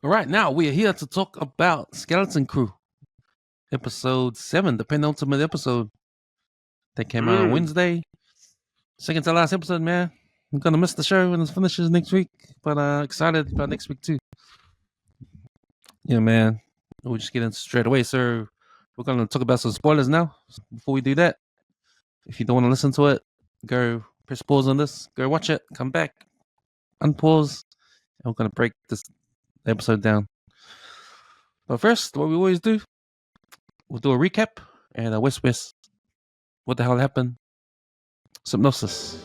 All right, now we are here to talk about Skeleton Crew, episode 7, the penultimate episode that came out on Mm. Wednesday. Second to last episode, man. I'm gonna miss the show when it finishes next week, but excited about next week too. Yeah, man. We'll just get into straight away. So we're gonna talk about some spoilers now. Before we do that, if you don't want to listen to it, go press pause on this, go watch it, come back, unpause, and we're gonna break this episode down. But first, what we always do, we'll do a recap and a WesWes. What the hell happened? Synopsis.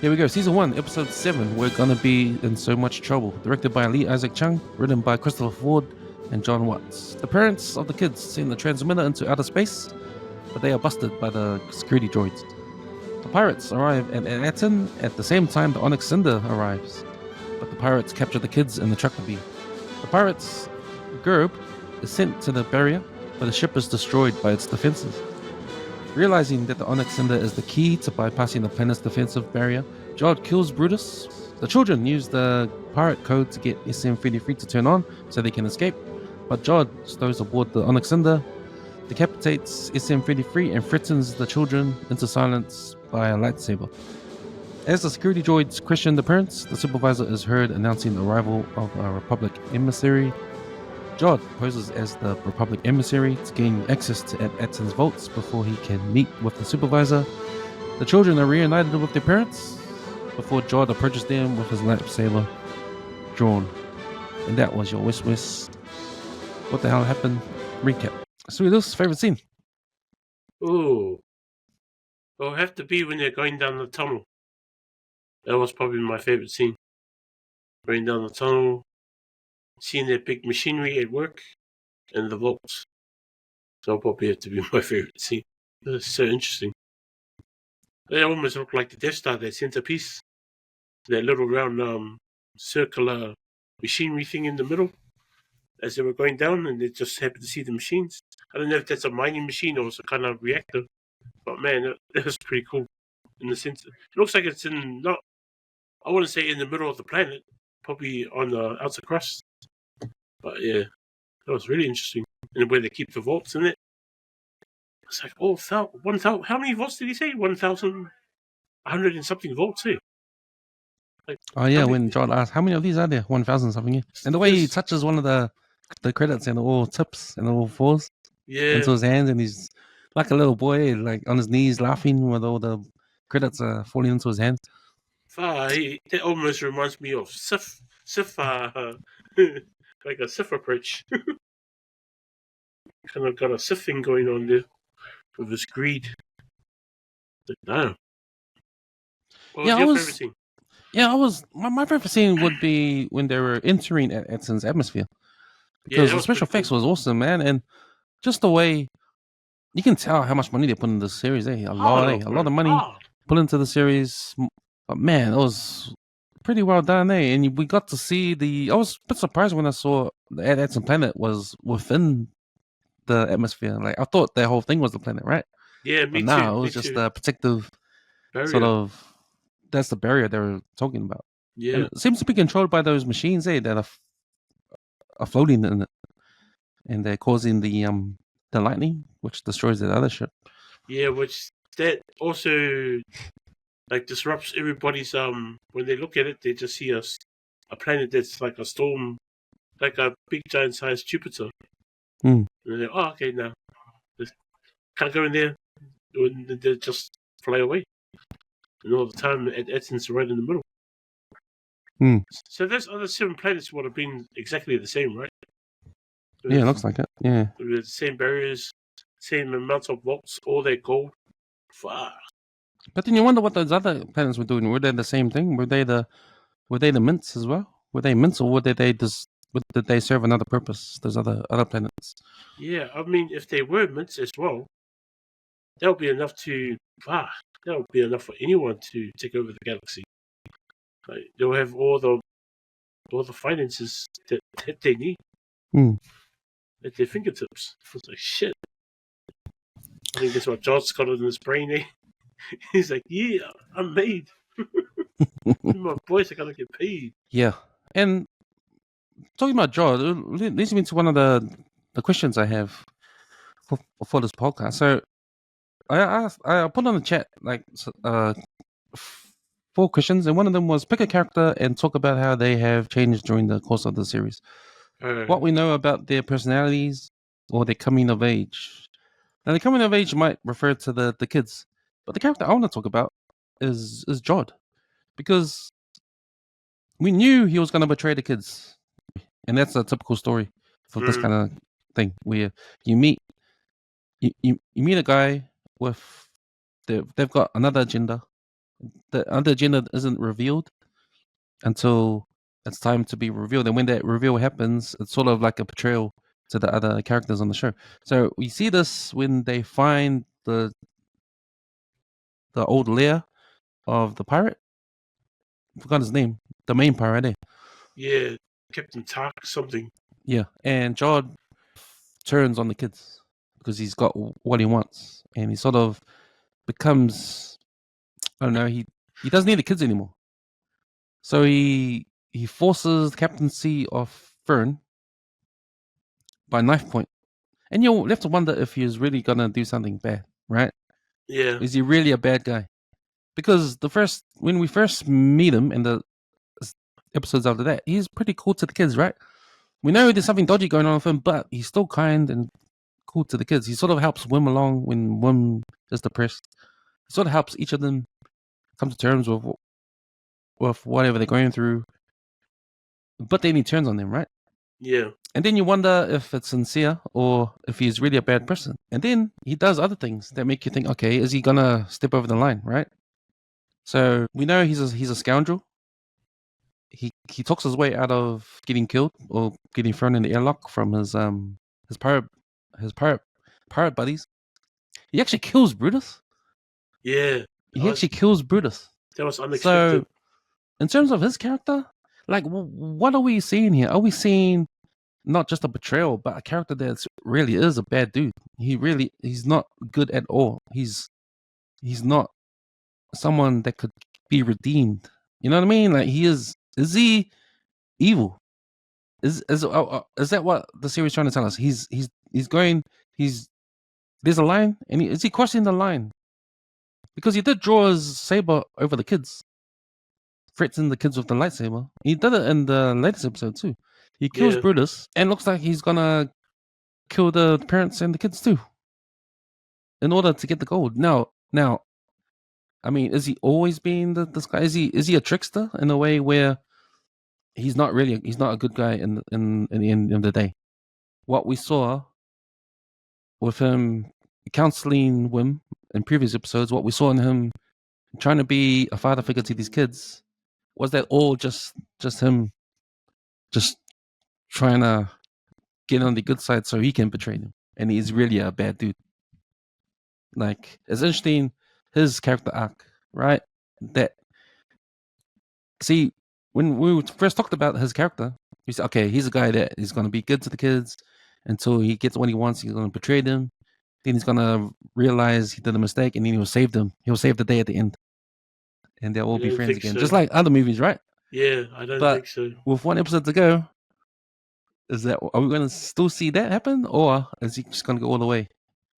Here we go. Season 1, Episode 7. We're gonna be in so much trouble. Directed by Lee Isaac Chung, written by Christopher Ford and John Watts. The parents of the kids send the transmitter into outer space, but they are busted by the security droids. The pirates arrive at Aten at the same time the Onyx Cinder arrives, but the pirates capture the kids in the Chuckabee. The pirates' Gerb is sent to the barrier, but the ship is destroyed by its defenses. Realizing that the Onyx Cinder is the key to bypassing the planet's defensive barrier, Jod kills Brutus. The children use the pirate code to get SM-33 to turn on so they can escape, but Jod stows aboard the Onyx Cinder, decapitates SM-33 and threatens the children into silence by a lightsaber. As the security droids question the parents, the supervisor is heard announcing the arrival of a Republic emissary. Jod poses as the Republic emissary to gain access to Aten's vaults before he can meet with the supervisor. The children are reunited with their parents before Jod approaches them with his lightsaber drawn. And that was your WesWes. What the hell happened? Recap. Sweetest favorite scene? Oh, it'll have to be when they're going down the tunnel. That was probably my favorite scene. Going down the tunnel, seeing their big machinery at work, and the vaults. So it'll probably have to be my favorite scene. It's so interesting. They almost look like the Death Star, that centerpiece. That little round circular machinery thing in the middle. As they were going down, and they just happened to see the machines. I don't know if that's a mining machine or some kind of reactor. But man, that was pretty cool in the sense. It looks like it's I wouldn't say in the middle of the planet, probably on the outer crust. But yeah, that was really interesting. And where they keep the vaults in it. It's like, 1,000. How many vaults did he say? 1,100 and something vaults, eh? Like, Oh yeah, when Jod asked, how many of these are there? 1,000 something. Yeah. And the way he touches one of the credits and it all tips and it all falls into his hands, and he's like a little boy, like on his knees laughing with all the credits falling into his hands. That almost reminds me of Sif like a Sif approach. Kind of got a Sif thing going on there with his greed. Like, damn. What was your favorite scene? Yeah, my favorite scene would be when they were entering Aten's atmosphere, because the special effects was awesome, man, and just the way you can tell how much money they put in this series. A lot of money put into the series. But man, it was pretty well done, and we got to see I was a bit surprised when I saw the Aten planet was within the atmosphere. Like, I thought the whole thing was the planet, right? Yeah, me too. It was just a protective barrier. Sort of. That's the barrier they were talking about. Yeah, and it seems to be controlled by those machines, that are floating in it, and they're causing the lightning, which destroys the other ship. Yeah, which that also like disrupts everybody's when they look at it, they just see a planet that's like a storm, like a big giant sized Jupiter. And they're like, oh, okay, now can't go in there. They just fly away. And all the time, Aten's right in the middle. So those other 7 planets would have been exactly the same, right? Yeah, it looks like it. Yeah, with the same barriers, same amounts of vaults, all their gold. Fuck. But then you wonder what those other planets were doing. Were they the same thing? Were they the mints as well? Were they mints, or did they serve another purpose? Those other planets. Yeah, I mean, if they were mints as well, that would be enough that would be enough for anyone to take over the galaxy. Like, they'll have all the finances that they need at their fingertips. It's like, shit. I think that's what Jod's got in his brain, eh? He's like, yeah, I'm made. My boys are gonna get paid. Yeah, and talking about Jaws, it leads me to one of the questions I have for this podcast. So I put on the chat like 4 questions, and one of them was pick a character and talk about how they have changed during the course of the series. What we know about their personalities or their coming of age. Now, the coming of age might refer to the kids, but the character I want to talk about is Jod, because we knew he was going to betray the kids, and that's a typical story for this kind of thing, where you meet you meet a guy with they've got another agenda. The other agenda isn't revealed until it's time to be revealed, and when that reveal happens, it's sort of like a betrayal to the other characters on the show. So we see this when they find the old lair of the pirate. I forgot his name. The main pirate, eh? Yeah, Captain Tark something. Yeah, and Jod turns on the kids because he's got what he wants, and he sort of becomes, I don't know, he doesn't need the kids anymore. So he forces the captaincy of Fern by knife point, and you're left to wonder if he's really gonna do something bad, right? Yeah, Is he really a bad guy? Because when we first meet him in the episodes after that, he's pretty cool to the kids, right? We know there's something dodgy going on with him, but he's still kind and cool to the kids. He sort of helps Wim along when Wim is depressed. He sort of helps each of them come to terms with whatever they're going through. But then he turns on them, right? yeah, And then you wonder if it's sincere or if he's really a bad person. And then he does other things that make you think, okay, is he gonna step over the line, right? So we know he's a scoundrel. He talks his way out of getting killed or getting thrown in the airlock from his pirate his pirate buddies. He actually kills Brutus. yeah. He actually kills Brutus. That was unexpected. So, in terms of his character, like, what are we seeing here? Are we seeing not just a betrayal, but a character that really is a bad dude? He's not good at all. He's not someone that could be redeemed. You know what I mean? Like, is he evil? Is that what the series is trying to tell us? There's a line, and is he crossing the line? Because he did draw his saber over the kids, threatening the kids with the lightsaber. He did it in the latest episode too. He kills Yeah, Brutus, and looks like he's gonna kill the parents and the kids too, in order to get the gold. Now, I mean, is he always being this guy? Is he a trickster in a way where he's not a good guy in the end of the day? What we saw with him counseling Wim in previous episodes, what we saw in him trying to be a father figure to these kids, was that all just him just trying to get on the good side so he can betray them, and he's really a bad dude. Like, it's interesting, his character arc, right? That, see, when we first talked about his character, we said, okay, he's a guy that is going to be good to the kids until he gets what he wants. He's going to betray them. Then he's going to realize he did a mistake, and then he'll save them. He'll save the day at the end, and they'll all I be don't friends think again, so. just like other movies, right? Yeah, I don't But think so. with one episode to go, are we going to still see that happen, or is he just going to go all the way?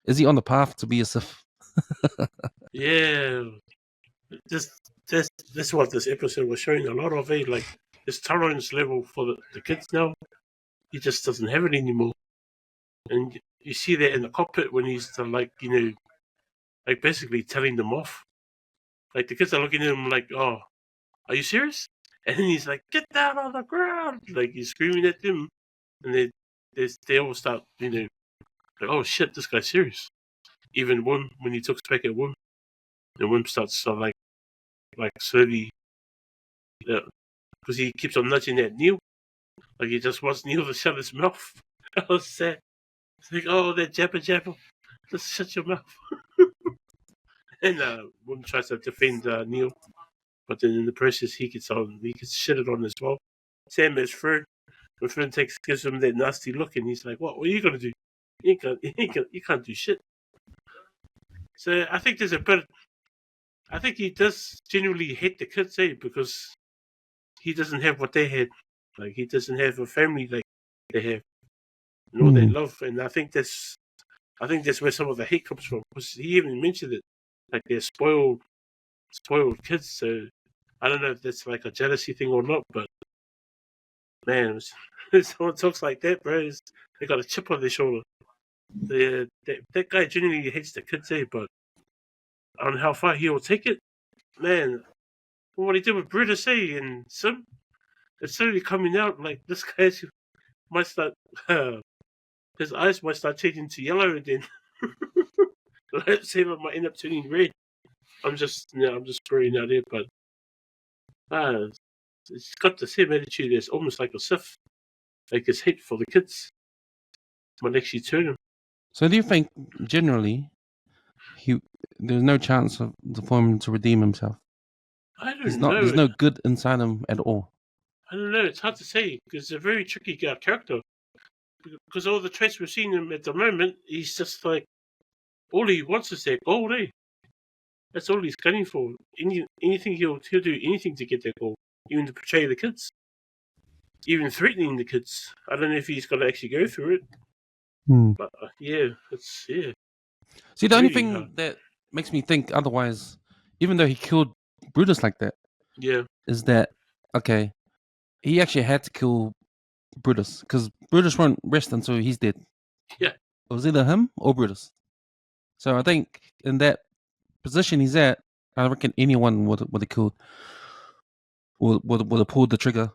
Is he on the path to be a Sith? Yeah, this what this episode was showing a lot of. Like his tolerance level for the kids now, he just doesn't have it anymore. And you see that in the cockpit when he's like, like basically telling them off. Like the kids are looking at him like, "Oh, are you serious?" And then he's like, "Get down on the ground!" Like he's screaming at them, and they all start, like, "Oh shit, this guy's serious." Even when he talks back at Wim, and Wim starts to like slowly, because he keeps on nudging at Neil, like he just wants Neil to shut his mouth. I was sad. It's like, "Oh, that jabber, just shut your mouth." And Wim tries to defend Neil, but then in the process he gets shitted on as well. Sam is Fern. When Fern gives him that nasty look, and he's like, "What are you gonna do? You can't do shit." So I think there's a bit. I think he does genuinely hate the kids, because he doesn't have what they had. Like he doesn't have a family like they have, and all that love. And I think that's where some of the hate comes from. Because he even mentioned it, like they're spoiled kids. So I don't know if that's like a jealousy thing or not, but man, when someone talks like that, bro, they got a chip on their shoulder. That guy genuinely hates the kids, but on how far he will take it, man. What he did with Brutus, and Sim, it's slowly coming out like this guy might start, his eyes might start changing to yellow, and then the lightsaber might end up turning red. I'm just throwing out there, but it's got the same attitude as almost like a Sith, like his hate for the kids might actually turn him. So do you think generally there's no chance for him to redeem himself? I don't There's know. no good inside him at all. I don't know. It's hard to say because he's a very tricky character. Because all the traits we've seen him at the moment, he's just like all he wants is that gold, eh? That's all he's gunning for. Anything he'll do anything to get that gold, even to portray the kids, even threatening the kids. I don't know if he's going to actually go through it, but it's. See, the only thing that makes me think otherwise, even though he killed Brutus like that, is that okay? He actually had to kill Brutus because Brutus won't rest until he's dead. Yeah, it was either him or Brutus. So I think in that position he's at, I reckon anyone would have killed, would have pulled the trigger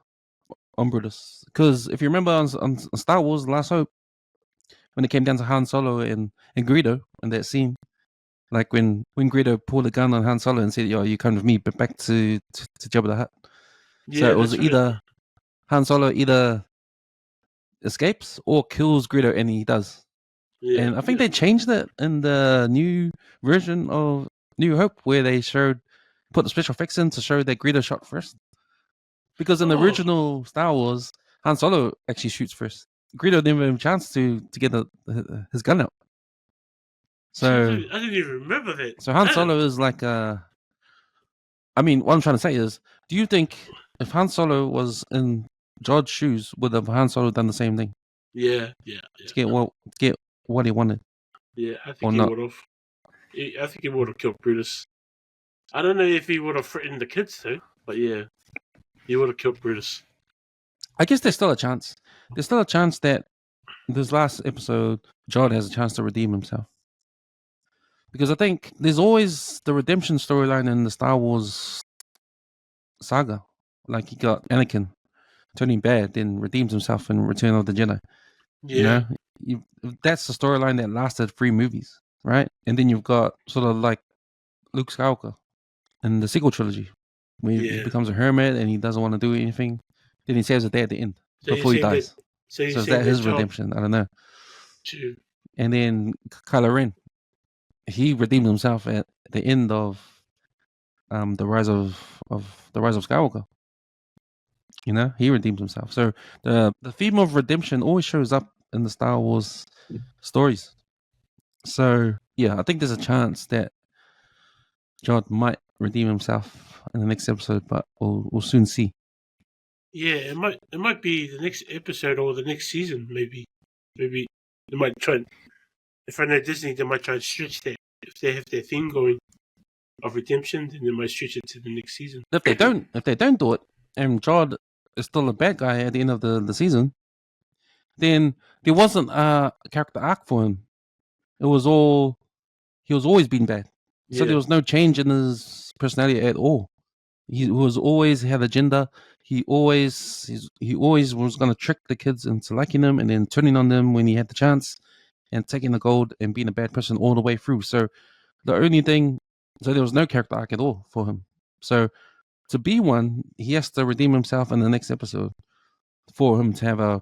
on Brutus. Because if you remember on Star Wars: The Last Hope, when it came down to Han Solo and Greedo in that scene, like when Greedo pulled a gun on Han Solo and said, "Yo, you come with me, but back to Jabba the Hutt." So it was either Han Solo either escapes or kills Greedo, and he does. Yeah, and I think they changed it in the new version of New Hope, where they put the special effects in to show that Greedo shot first. Because in the original Star Wars, Han Solo actually shoots first. Greedo didn't have a chance to get his gun out. So I didn't even remember that. So Han Solo is like I mean, what I'm trying to say is, do you think if Han Solo was in George's shoes, would have Han Solo done the same thing? Yeah. To get what he wanted. Yeah, I think he would have. I think he would have killed Brutus. I don't know if he would have threatened the kids though, but yeah, he would have killed Brutus. I guess there's still a chance. There's still a chance that this last episode, George has a chance to redeem himself. Because I think there's always the redemption storyline in the Star Wars saga. Like you got Anakin turning bad, then redeems himself in Return of the Jedi. Yeah. You know, that's the storyline that lasted 3 movies, right? And then you've got sort of like Luke Skywalker in the sequel trilogy, where he becomes a hermit and he doesn't want to do anything. Then he saves it there at the end before he dies. So is that his redemption? I don't know. True. And then Kylo Ren, he redeemed himself at the end of the rise of Skywalker. You know, he redeems himself. So the theme of redemption always shows up in the Star Wars stories. So yeah, I think there's a chance that Jod might redeem himself in the next episode, but we'll soon see. Yeah, it might be the next episode or the next season. Maybe they might try. If I know Disney, they might try to stretch that. If they have their theme going of redemption, then they might stretch it to the next season. If they don't do it, and Jod is still a bad guy at the end of the season, then there wasn't a character arc for him. It was all he was always been bad. So there was no change in his personality at all. He was always had agenda. He always was going to trick the kids into liking him and then turning on them when he had the chance and taking the gold and being a bad person all the way through. So the only thing, so there was no character arc at all for him. So to be one, he has to redeem himself in the next episode for him to have a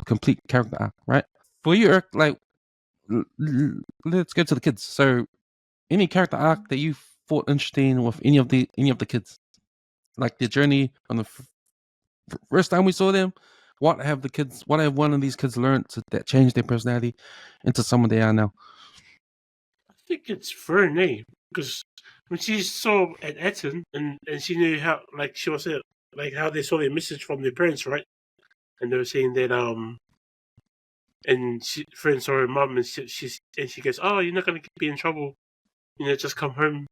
complete character arc, right? For you, Eric, like, let's go to the kids. So any character arc that you thought interesting with any of the kids, like their journey on the first time we saw them, what have one of these kids learned that changed their personality into someone they are now? I think it's Fern, because when she saw at Eton and she knew how, like she was like how they saw their message from their parents, right? and they were saying that and friend saw her mom, and she goes, "Oh, you're not gonna be in trouble, just come home."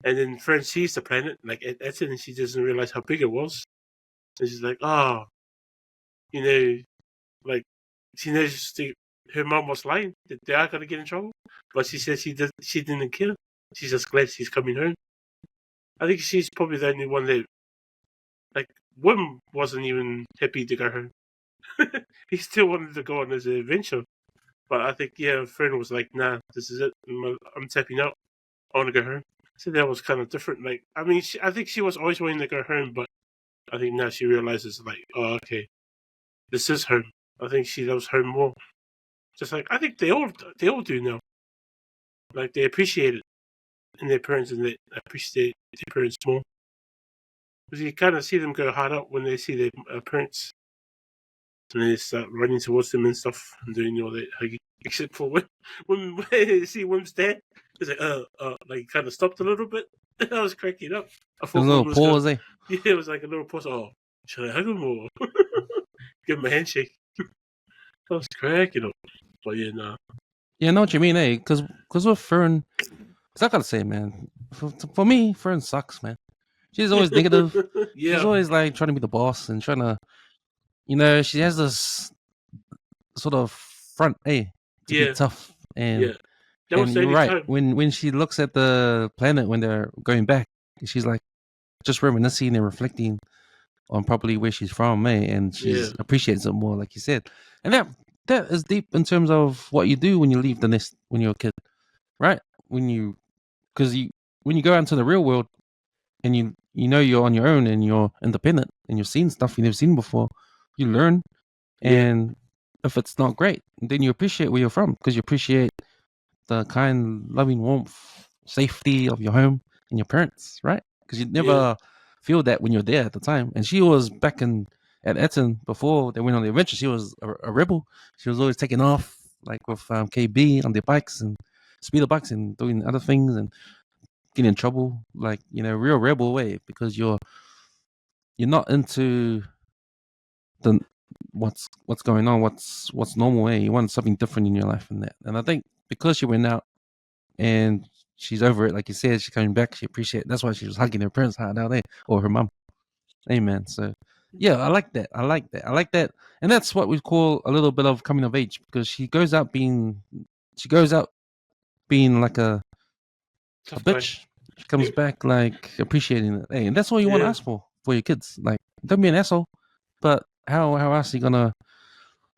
And then friend sees the planet like that's it, and she doesn't realize how big it was, and she's like, "Oh, you know, like she knows her mom was lying that they are gonna get in trouble, but she said she didn't care. She's just glad she's coming home." I think she's probably the only one that like Wim wasn't even happy to go home. He still wanted to go on his adventure. But I think, yeah, friend was like, nah, this is it. I'm tapping out. I want to go home. So that was kind of different. Like, I mean, I think she was always wanting to go home, but I think now she realizes, like, oh, okay, this is home. I think she loves home more. Just like I think they all do now. Like they appreciate it in their parents, and they appreciate their parents more. Because you kind of see them go hard up when they see their parents, and they start running towards them and stuff, and doing all that hugging. Except for when you see Wim's dad, it's like kind of stopped a little bit. I was cracking up. I thought A little Wim was pause, gonna, yeah, it was like a little pause. Oh, should I hug him or give him a handshake? I was cracking up. But yeah, nah. Yeah, I know what you mean, eh? Because with Fern, I gotta say, man, for me, Fern sucks, man. She's always negative. Yeah. She's always like trying to be the boss and trying to, she has this sort of front, to be tough. And That was the you're only right. time. When she looks at the planet when they're going back, she's like just reminiscing and reflecting on probably where she's from, and she appreciates it more, like you said. And that is deep in terms of what you do when you leave the nest when you're a kid, right? When you go out into the real world and you're on your own and you're independent and you're seeing stuff you've never seen before, you learn. And if it's not great, then you appreciate where you're from because you appreciate the kind, loving warmth, safety of your home and your parents, right? Because you never feel that when you're there at the time. And she was back at Eton before they went on the adventure. She was a rebel. She was always taking off, like with KB on their bikes and speeder bikes and doing other things and getting in trouble, like real rebel way because you're not into the what's going on, what's normal way. You want something different in your life and that. And I think because she went out and she's over it, like you said, she's coming back. She appreciates. That's why she was hugging her parents hard out there or her mom. Amen. So, yeah, I like that. I like that, and that's what we call a little bit of coming of age because she goes out being like a bitch. She comes back like appreciating it. Hey, and that's all you want to ask for your kids. Like, don't be an asshole, but how else are you gonna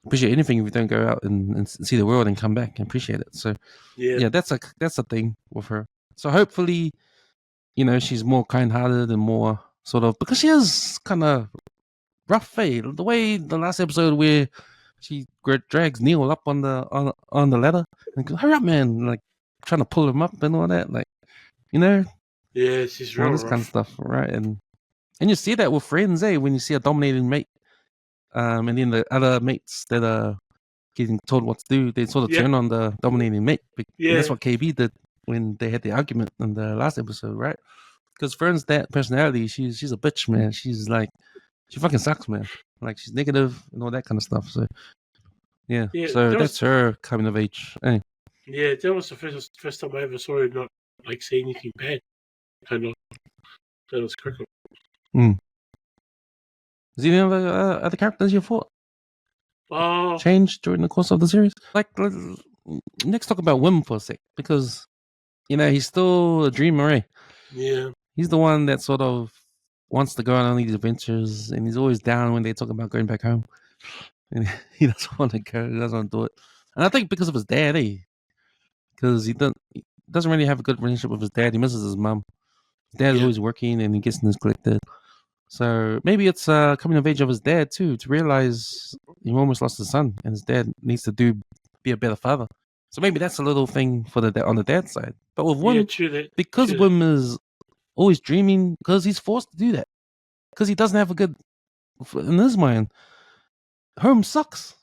appreciate anything if you don't go out and see the world and come back and appreciate it? So yeah, that's a thing with her. So hopefully, she's more kind-hearted and more sort of because she is kind of rough. The way the last episode where she drags Neil up on the ladder and goes, "Hurry up, man!" Like trying to pull him up and all that, like Yeah, she's real all this rough. kind of stuff, right? And you see that with friends, when you see a dominating mate, and then the other mates that are getting told what to do, they sort of turn on the dominating mate. And that's what KB did when they had the argument in the last episode, right? Because Fern's that personality, she's a bitch, man. She's like, she fucking sucks, man. Like she's negative and all that kind of stuff. So yeah, so that's her coming of age. Hey. Yeah, that was the first time I ever saw her not like say anything bad. Kind of. That was critical. Is there any other characters you thought changed during the course of the series? Like, let's talk about Wim for a sec because he's still a dreamer. Eh? Yeah, he's the one that sort of wants to go on these adventures, and he's always down when they talk about going back home. And he doesn't want to go. He doesn't want to do it. And I think because of his dad, because he doesn't really have a good relationship with his dad. He misses his mom. His dad is always working, and he gets neglected. So maybe it's coming of age of his dad too, to realize he almost lost his son, and his dad needs to be a better father. So maybe that's a little thing for on the dad's side. But with Wim, because Wim is always dreaming, because he's forced to do that, because he doesn't have a good, in his mind, home sucks.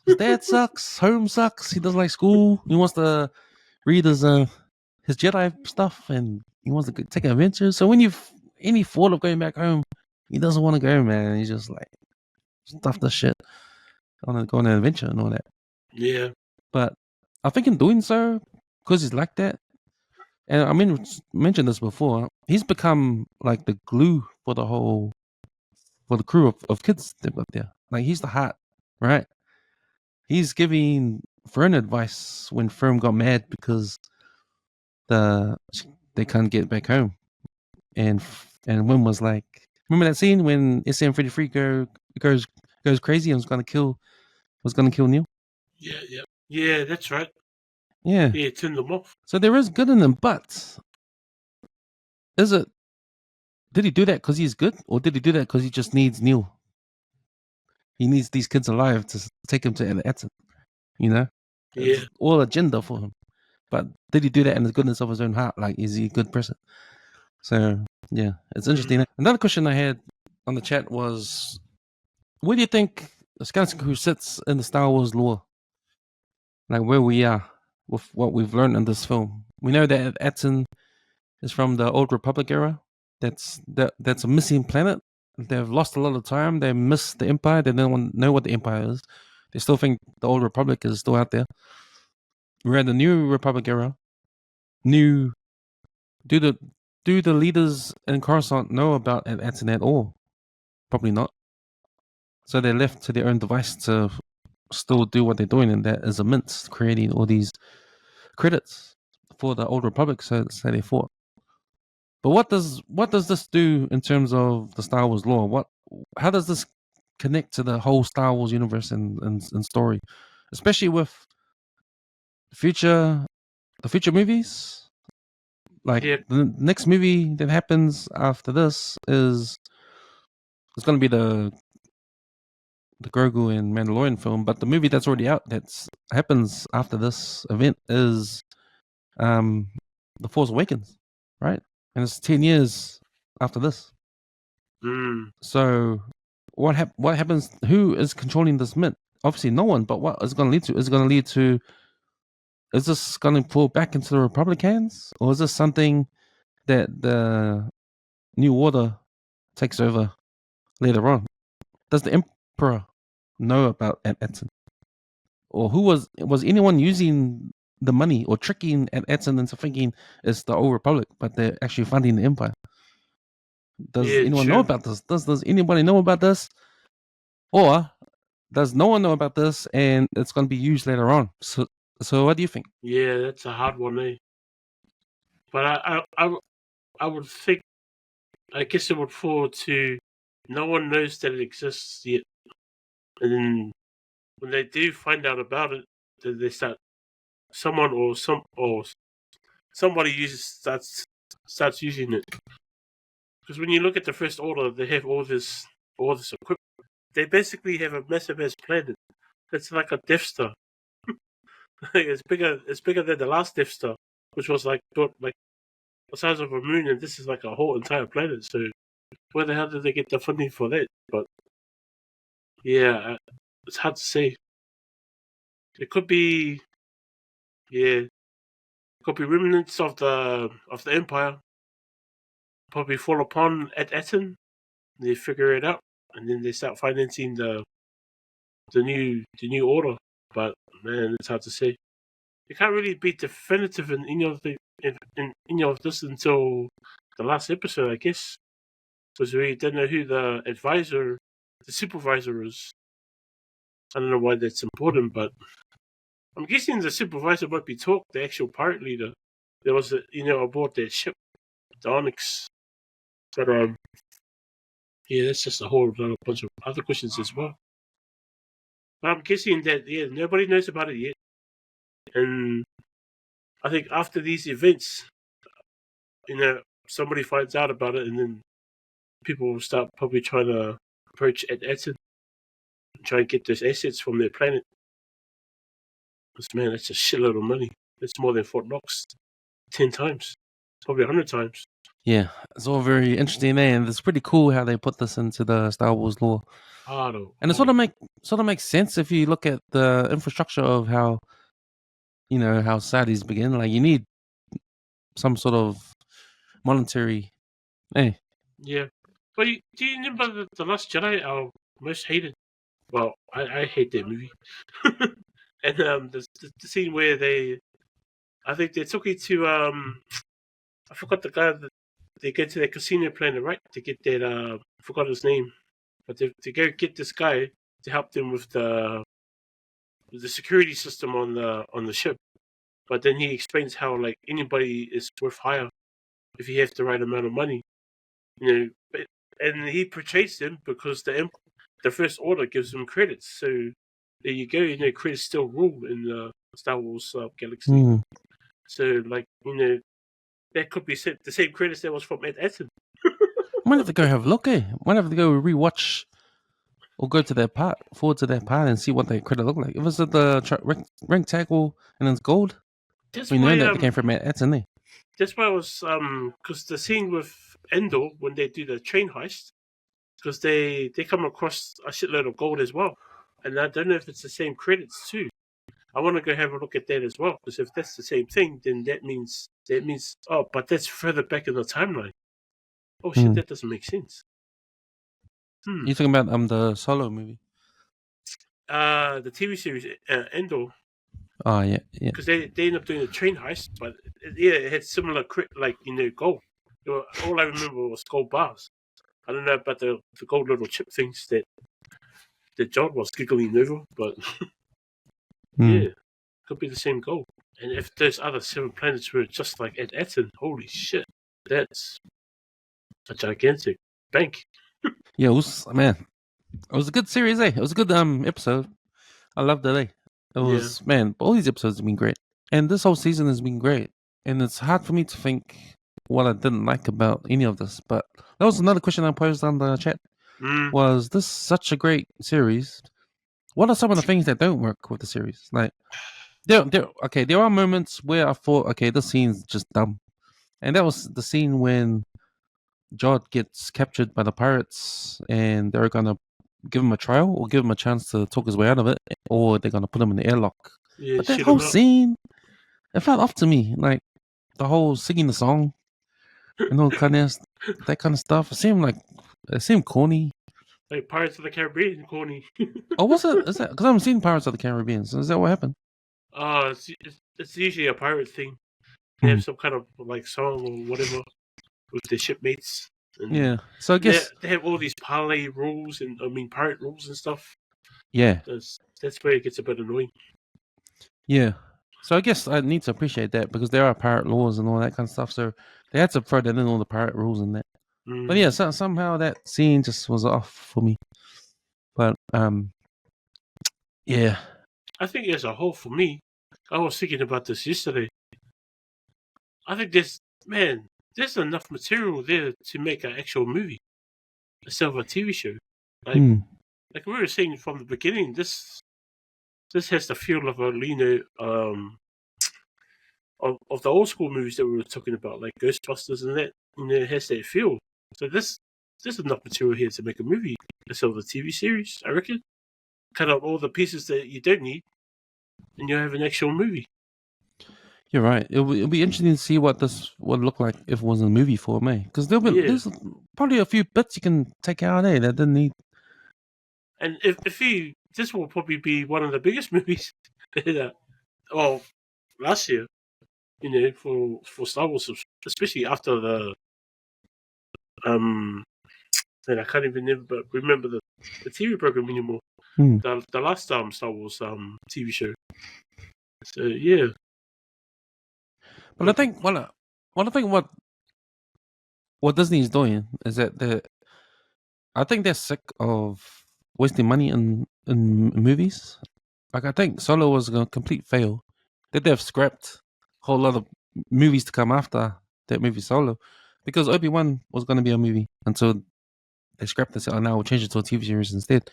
His dad sucks. Home sucks. He doesn't like school. He wants to read his Jedi stuff, and he wants to take adventures. So when any thought of going back home, he doesn't want to go, man. He's just like stuff this shit go on an adventure and all that. Yeah. But I think in doing so, because he's like that, and I mean, mentioned this before, he's become like the glue for the crew of kids they've got there. Like he's the heart, right? He's giving Fern advice when Fern got mad because they can't get back home, and Wim was like, remember that scene when SM33 goes crazy and was gonna kill Neil? Yeah, that's right. Yeah. Yeah, turn them off. So there is good in them, but did he do that because he's good, or did he do that because he just needs Neil? He needs these kids alive to take him to Eton, you know? Yeah. It's all agenda for him. But did he do that in the goodness of his own heart? Like, is he a good person? So, yeah, it's interesting. Another question I had on the chat was, where do you think the Skeleton Crew sits in the Star Wars lore? Like, where we are with what we've learned in this film. We know that Eton is from the Old Republic era. That's a missing planet. They've lost a lot of time. They miss the Empire. They don't know what the Empire is. They still think the Old Republic is still out there. We're at the New Republic era. Do the leaders in Coruscant know about Eton at all? Probably not. So they're left to their own device to still do what they're doing, and that is a mince, creating all these credits for the Old Republic. So they fought. But what does this do in terms of the Star Wars lore? How does this connect to the whole Star Wars universe and story, especially with the future movies? Like the next movie that happens after this is it's going to be the Grogu and Mandalorian film, but the movie that's already out that happens after this event is The Force Awakens, right? And it's 10 years after this. So what happens? Who is controlling this mint? Obviously, no one. But what is going to lead to? Is going to lead to? Is this going to pull back into the Republicans, or is this something that the New Order takes over later on? Does the Emperor know about Edson, or who was anyone using the money or tricking Edson into thinking it's the Old Republic, but they're actually funding the Empire? Does anyone know about this? Does anybody know about this? Or does no one know about this and it's going to be used later on? So what do you think? Yeah, that's a hard one, eh? But I would think, I guess it would fall to no one knows that it exists yet. And then when they do find out about it, then they start, somebody starts using it. Because when you look at the First Order, they have all this equipment. They basically have a massive ass planet. It's like a Death Star. It's bigger than the last Death Star, which was like the size of a moon, and this is like a whole entire planet. So where the hell did they get the funding for that? But yeah, it's hard to say. It could be, remnants of the Empire. Probably fall upon at Eton. They figure it out, and then they start financing the new order. But man, it's hard to say. You can't really be definitive in any of this until the last episode, I guess, because we don't know who the supervisor is. I don't know why that's important, but I'm guessing the supervisor might be the actual pirate leader. There was aboard that ship, the Onyx. But that's just a whole bunch of other questions as well. But I'm guessing that nobody knows about it yet, and I think after these events, somebody finds out about it, and then people will start probably trying to approach Edson and try and get those assets from their planet. Because, man, that's a shitload of money. That's more than Fort Knox 10 times, probably 100 times. Yeah, it's all very interesting, and it's pretty cool how they put this into the Star Wars lore. And it sort of makes sense if you look at the infrastructure of how societies begin. Like you need some sort of monetary. Hey. Yeah, but do you remember the Last Jedi? Our most hated. Well, I hate that movie. And the scene where I think they took it to I forgot the guy that they get to the casino planet, right? To get that I forgot his name, but they go get this guy to help them with the security system on the ship. But then he explains how like anybody is worth hire if you have the right amount of money, you know. And he portrays them because the First Order gives them credits. So there you go. You know, credits still rule in the Star Wars galaxy. Mm. So like that could be the same credits that was from Ed Etten. Might have to go have a look, eh? Might have to go rewatch or go to their part, forward to their part, and see what their credit look like. If it's at the rank tackle and it's gold, That's we know why that they came from Matt Edson, eh? that's why I was because the scene with Endor when they do the train heist, because they come across a shitload of gold as well, and I don't know if it's the same credits too. I want to go have a look at that as well, because if that's the same thing, then that means oh, but that's further back in the timeline. Oh shit, that doesn't make sense. You talking about the Solo movie? The TV series Endor. Oh yeah. Because they end up doing a train heist, but it had similar gold. All I remember was gold bars. I don't know about the gold little chip things that John was giggling over, but yeah, could be the same gold. And if those other 7 planets were just like at Etten, holy shit, that's a gigantic bank. Yeah, it was a good series, eh? It was a good episode. I loved it, eh? It was all these episodes have been great. And this whole season has been great. And it's hard for me to think what I didn't like about any of this. But that was another question I posed on the chat. Was this such a great series? What are some of the things that don't work with the series? Like there are moments where I thought, okay, this scene's just dumb. And that was the scene when Jod gets captured by the pirates and they're gonna give him a trial or give him a chance to talk his way out of it, or they're gonna put him in the airlock. Yeah, but that whole scene, it felt off to me. Like the whole singing the song and all that kind of stuff. It seemed corny. Like Pirates of the Caribbean corny. Oh, was it? Is that because I haven't seen Pirates of the Caribbean? So is that what happened? It's usually a pirate thing. They have some kind of like song or whatever with their shipmates. And yeah. So I guess they have all these parlay rules and pirate rules and stuff. Yeah. That's where it gets a bit annoying. Yeah. So I guess I need to appreciate that because there are pirate laws and all that kind of stuff. So they had to throw that in all the pirate rules and that. But yeah, somehow that scene just was off for me. But yeah. I think as a whole, for me, I was thinking about this yesterday. I think there's enough material there to make an actual movie instead of a TV show. Like we were saying from the beginning, this has the feel of a of the old school movies that we were talking about, like Ghostbusters and that. It has that feel. So there's enough material here to make a movie instead of a TV series. I reckon. Cut out all the pieces that you don't need, and you have an actual movie. You're right. It'll be interesting to see what this would look like if it was in a movie form, eh? Because there's probably a few bits you can take out, eh? That didn't need. And this will probably be one of the biggest movies last year, for Star Wars, especially after the and I can't even remember the TV program anymore. The last Star Wars TV show. So yeah. But I think what Disney is doing is that I think they're sick of wasting money in movies. Like I think Solo was a complete fail. They've scrapped a whole lot of movies to come after that movie Solo, because Obi-Wan was going to be a movie until they scrapped it. And now we'll change it to a TV series instead.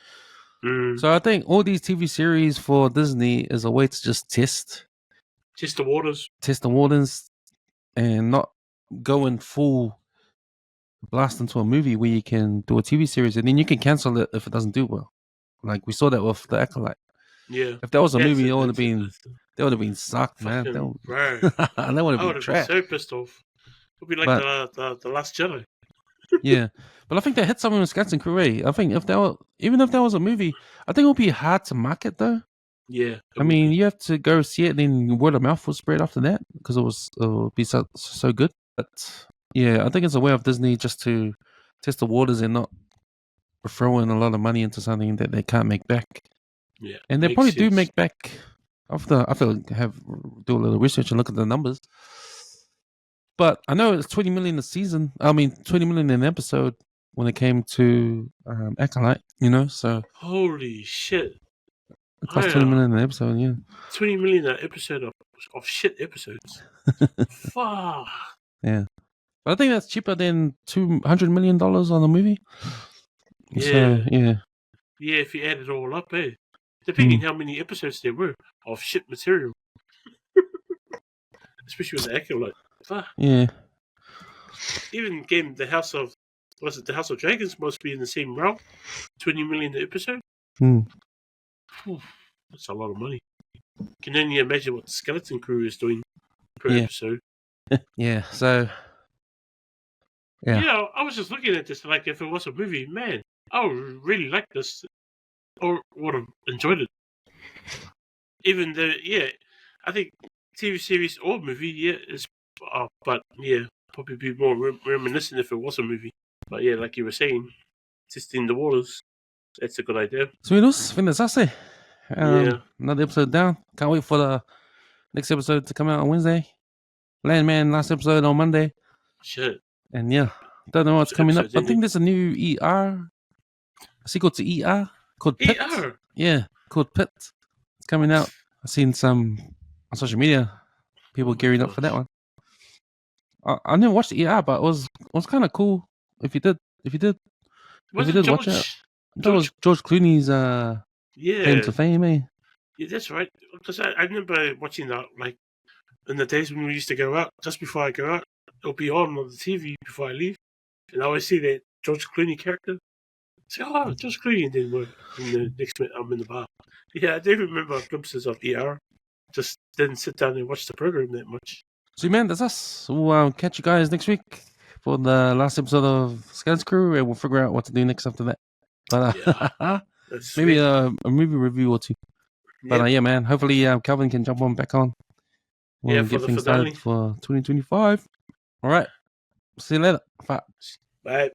So I think all these TV series for Disney is a way to just test the waters, and not go in full blast into a movie where you can do a TV series and then you can cancel it if it doesn't do well. Like we saw that with The Acolyte. Yeah. If that was a movie, it would have been sucked, man. Right. That would have been trash. So pissed off. It would be like the Last Jedi. Yeah, but I think they hit something with Cats and Crew. I think if even if that was a movie, I think it would be hard to market though. Yeah. I mean, you have to go see it, then word of mouth will spread after that because it will be so good. But yeah, I think it's a way of Disney just to test the waters and not throw in a lot of money into something that they can't make back. Yeah, and they probably do sense. make back after I feel do a little research and look at the numbers. But I know it's 20 million a season. I mean, 20 million an episode when it came to Acolyte. So Holy shit! it cost 20 million an episode. Yeah, 20 million an episode of shit episodes. Fuck. Yeah, but I think that's cheaper than $200 million on a movie. Yeah. So, yeah. Yeah, if you add it all up, depending how many episodes there were of shit material, especially with the Acolyte. Fuck. Yeah. Even game the House of Dragons must be in the same realm. 20 million an episode. That's a lot of money. Can only imagine what the Skeleton Crew is doing per episode. Yeah. So. Yeah. Yeah, I was just looking at this like if it was a movie, man, I would really like this, or would have enjoyed it. Even though, I think TV series or movie, is, but probably be more reminiscent if it was a movie. But yeah, like you were saying, testing the waters, that's a good idea. Sweetos, fin desastre. Another episode down. Can't wait for the next episode to come out on Wednesday. Landman, last episode on Monday. Shit. And don't know what's coming up. I think there's a new ER, a sequel to ER called Pit. ER? Yeah, called Pit. It's coming out. I've seen some on social media, people gearing up for that one. I never watched ER, but it was kind of cool. If you did watch it, that was George Clooney's claim to fame, eh? Yeah, that's right. Because I remember watching that like in the days when we used to go out. Just before I go out, it'll be on the TV before I leave, and I always see that George Clooney character. Say, oh, George Clooney, and then the next minute I'm in the bar. Yeah, I do remember glimpses of ER. Just didn't sit down and watch the program that much. So, man, that's us. We'll catch you guys next week for the last episode of Skeleton Crew, and we'll figure out what to do next after that. But maybe a movie review or two. But yeah, man, hopefully Calvin can jump back on. We'll get things started for 2025. All right. See you later. Bye. Bye.